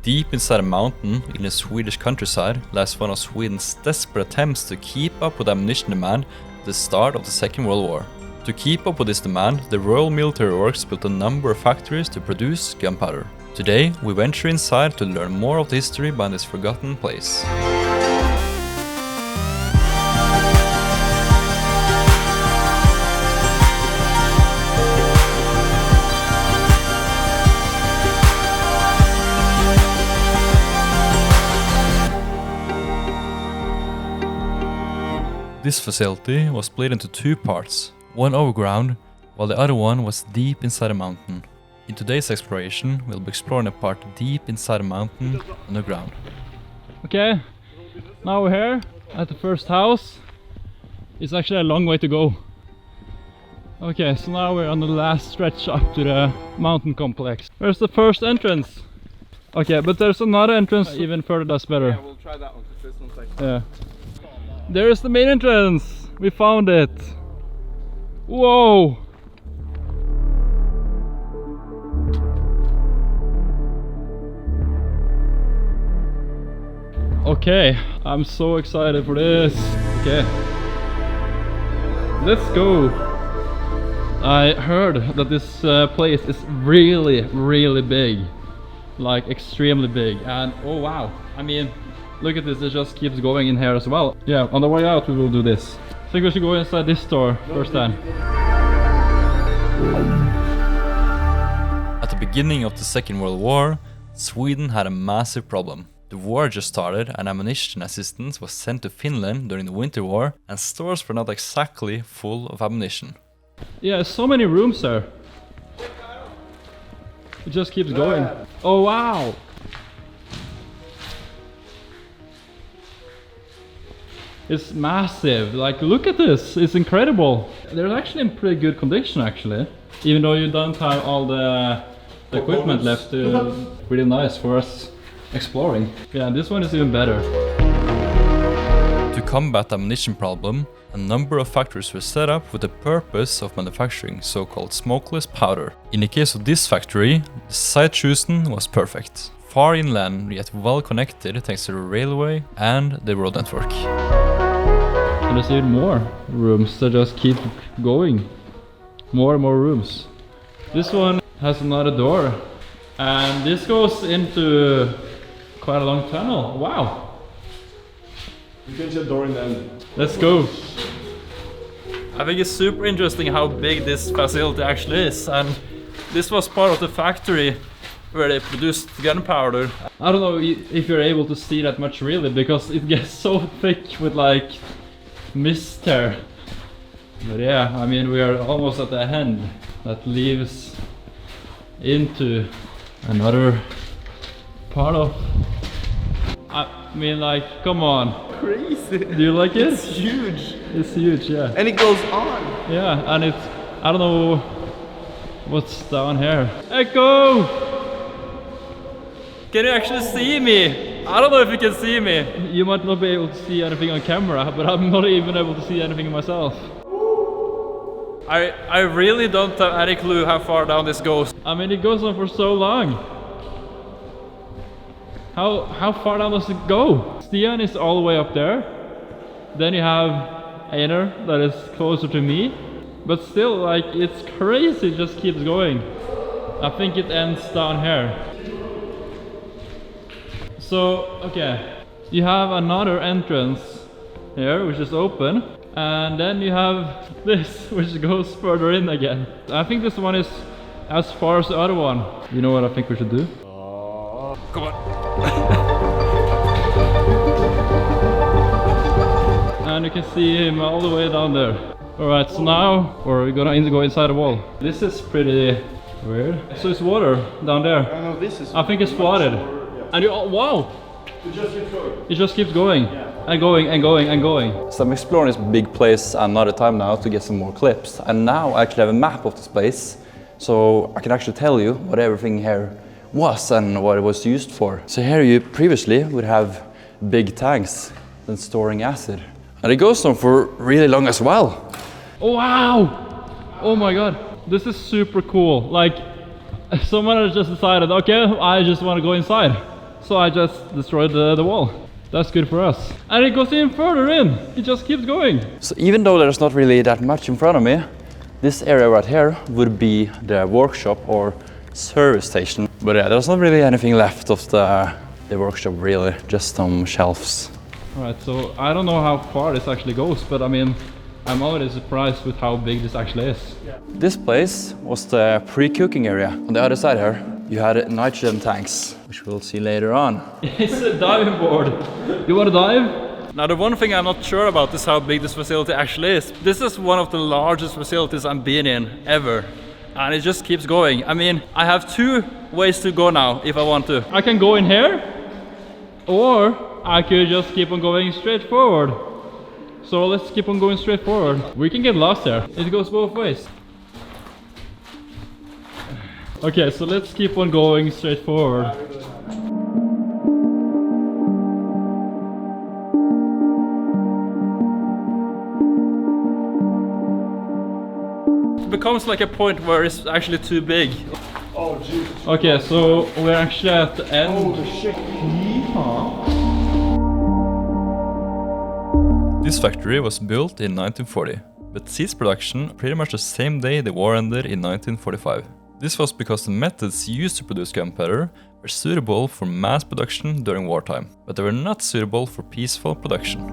Deep inside a mountain in the Swedish countryside lies one of Sweden's desperate attempts to keep up with ammunition demand at the start of the Second World War. To keep up with this demand, the Royal Military Works built a number of factories to produce gunpowder. Today, we venture inside to learn more of the history behind this forgotten place. This facility was split into two parts, one overground, while the other one was deep inside a mountain. In today's exploration, we'll be exploring a part deep inside a mountain underground. Okay, now we're here at the first house. It's actually a long way to go. Okay, so now we're on the last stretch up to the mountain complex. Where's the first entrance? Okay, but there's another entrance even further, that's better. Yeah, we'll try that one because this one's like... Yeah. There's the main entrance! We found it! Whoa! Okay, I'm so excited for this. Okay. Let's go! I heard that this place is really big. Like extremely big. And oh wow, I mean, look at this, it just keeps going in here as well. Yeah, on the way out we will do this. I think we should go inside this door first then. At the beginning of the Second World War, Sweden had a massive problem. The war just started and ammunition assistance was sent to Finland during the Winter War, and stores were not exactly full of ammunition. Yeah, so many rooms there. It just keeps going. Oh wow! It's massive, like look at this, it's incredible. They're actually in pretty good condition actually. Even though you don't have all the equipment left, really nice for us exploring. Yeah, this one is even better. To combat the ammunition problem, a number of factories were set up with the purpose of manufacturing so-called smokeless powder. In the case of this factory, the site chosen was perfect. Far inland, yet well connected thanks to the railway and the road network. And there's even more rooms that just keep going. More and more rooms. This one has another door. And this goes into quite a long tunnel. Wow! You can see a door in the end. Let's go! I think it's super interesting how big this facility actually is. And this was part of the factory where they produced gunpowder. I don't know if you're able to see that much really, because it gets so thick with like mist there. But yeah, I mean we are almost at the end that leads into another part of... I mean like, come on. Crazy. Do you like it? It's huge. It's huge, yeah. And it goes on. Yeah, and it's... I don't know what's down here. Echo! Can you actually see me? I don't know if you can see me. You might not be able to see anything on camera, but I'm not even able to see anything myself. I really don't have any clue how far down this goes. I mean, it goes on for so long. How far down does it go? Stian is all the way up there. Then you have Einar that is closer to me. But still, like, it's crazy, it just keeps going. I think it ends down here. So, okay, you have another entrance here, which is open. And then you have this, which goes further in again. I think this one is as far as the other one. You know what I think we should do? Come on. And you can see him all the way down there. Alright, so now we're gonna go inside the wall. This is pretty weird. So it's water down there. I know this is... I think it's flooded. And you, oh, wow! It just keeps going. It just keeps going. Yeah. And going and going and going. So I'm exploring this big place another time now to get some more clips. And now I actually have a map of this place. So I can actually tell you what everything here was and what it was used for. So here you previously would have big tanks and storing acid. And it goes on for really long as well. Oh, wow! Oh my god. This is super cool. Like, someone has just decided, okay, I just want to go inside. so I just destroyed the wall. That's good for us. And it goes in further in. It just keeps going. So even though there's not really that much in front of me, this area right here would be the workshop or service station. But yeah, there's not really anything left of the workshop really, just some shelves. Alright, so I don't know how far this actually goes, but I mean, I'm already surprised with how big this actually is. This place was the pre-cooking area. On the other side here, you had nitrogen tanks, which we'll see later on. It's a diving board. You want to dive? Now the one thing I'm not sure about is how big this facility actually is. This is one of the largest facilities I've been in ever. And it just keeps going. I mean, I have two ways to go now if I want to. I can go in here, or I could just keep on going straight forward. So let's keep on going straight forward. We can get lost here. It goes both ways. Okay, so let's keep on going straight forward. It becomes like a point where it's actually too big. Oh, Jesus. Okay, so we're actually at the end. Oh, shit. This factory was built in 1940, but ceased production pretty much the same day the war ended in 1945. This was because the methods used to produce gunpowder were suitable for mass production during wartime, but they were not suitable for peaceful production.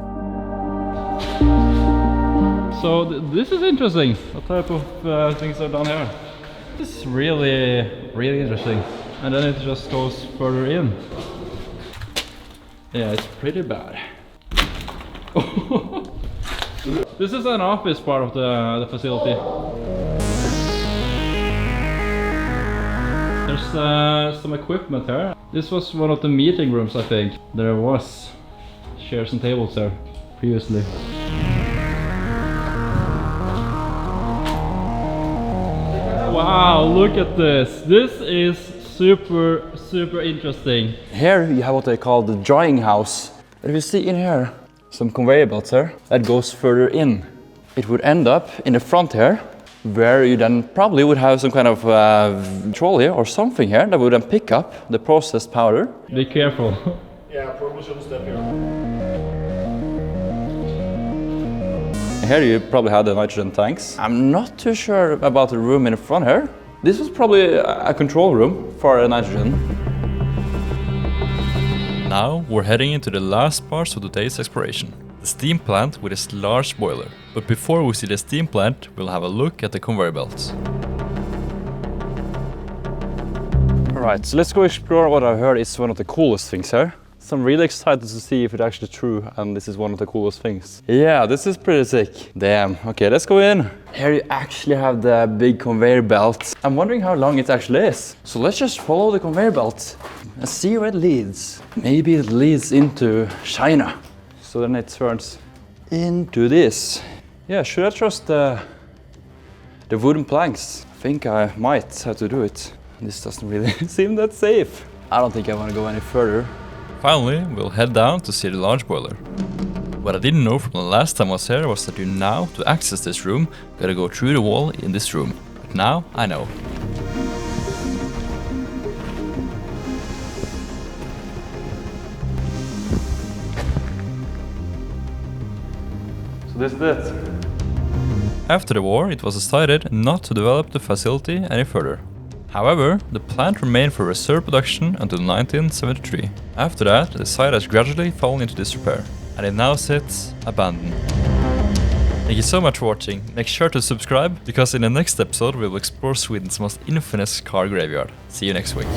So this is interesting. What type of things are done here? This is really interesting. And then it just goes further in. Yeah, it's pretty bad. This is an office part of the facility. There's some equipment here. This was one of the meeting rooms, I think. There was chairs and tables there previously. Wow, look at this. This is super interesting. Here you have what they call the drying house. But if you see in here, some conveyor belts here, that goes further in. It would end up in the front here, where you then probably would have some kind of trolley or something here that would then pick up the processed powder. Be careful. Yeah, probably shouldn't step here. Here you probably have the nitrogen tanks. I'm not too sure about the room in the front here. This was probably a control room for nitrogen. Now we're heading into the last parts of today's exploration. The steam plant with its large boiler. But before we see the steam plant, we'll have a look at the conveyor belts. Alright, so let's go explore what I've heard is one of the coolest things here. So I'm really excited to see if it's actually true and this is one of the coolest things. Yeah, this is pretty sick. Damn, okay, let's go in. Here you actually have the big conveyor belt. I'm wondering how long it actually is. So let's just follow the conveyor belt and see where it leads. Maybe it leads into China. So then it turns into this. Yeah, should I trust the wooden planks? I think I might have to do it. This doesn't really seem that safe. I don't think I want to go any further. Finally, we'll head down to see the large boiler. What I didn't know from the last time I was here was that you now, to access this room, gotta go through the wall in this room. But now I know. So this is it. After the war, it was decided not to develop the facility any further. However, the plant remained for reserve production until 1973. After that, the site has gradually fallen into disrepair, and it now sits abandoned. Thank you so much for watching. Make sure to subscribe, because in the next episode we will explore Sweden's most infamous car graveyard. See you next week.